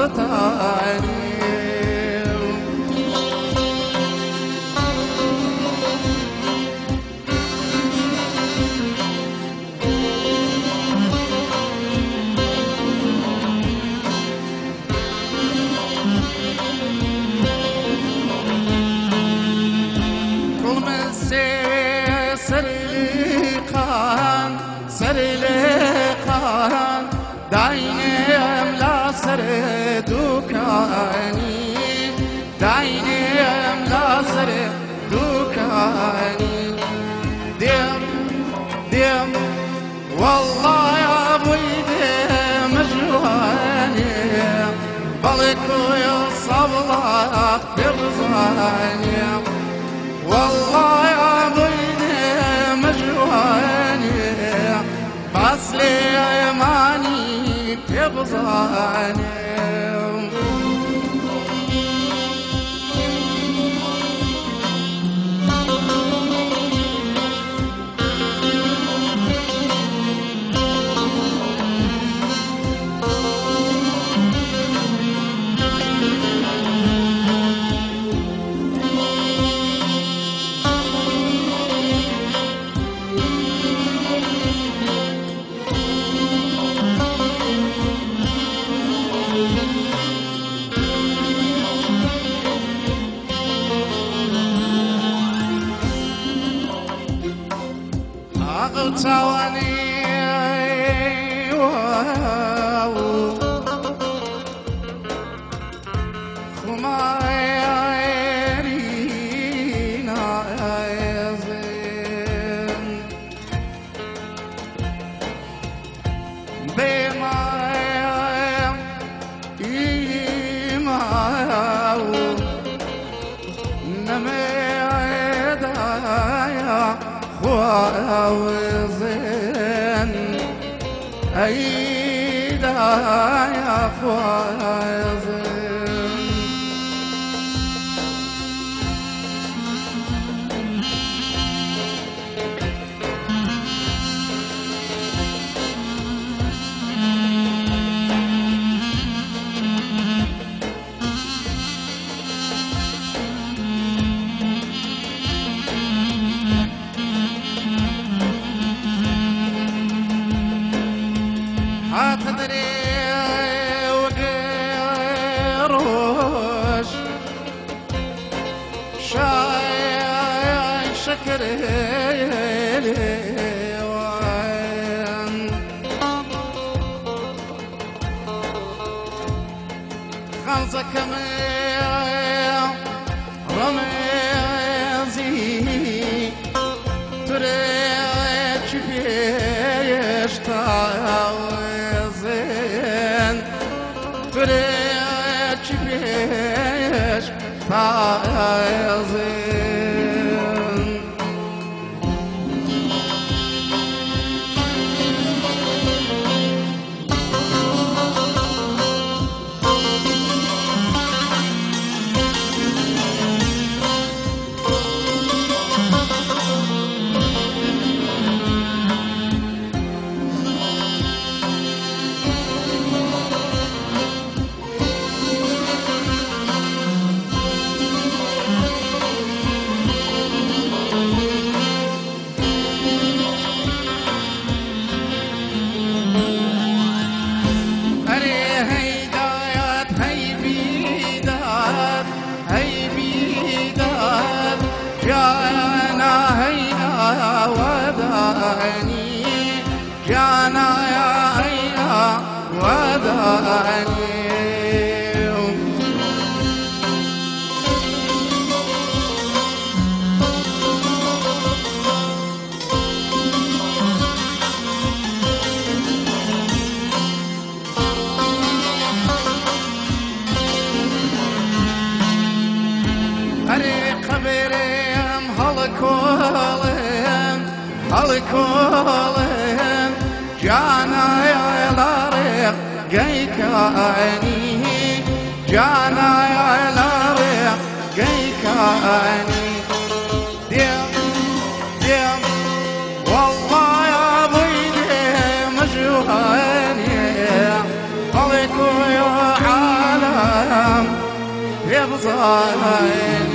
غلطاني سرلقان داينم لا سردوكاني داينم لا سردوكاني دم دم والله يا ابوي دم جواني بلكو يصبلك برزاني والله يا ابوي دم جواني بس لي ايماني تبظاني أغتواني خمايرينا يزين بما يماو نميدايا خوازين أيدا يا خوازين تدري وقروش شاي شكري وين غمزك رمزي تريد فيش فريش فيش فايزين جانا يا هيا وداني أري قبرهم هالكولهم جانا يا لاريق جيكاني جانا يا لاريق جيكاني ديم ديم والله يا بيدي مجواني هالكو يا يبصاين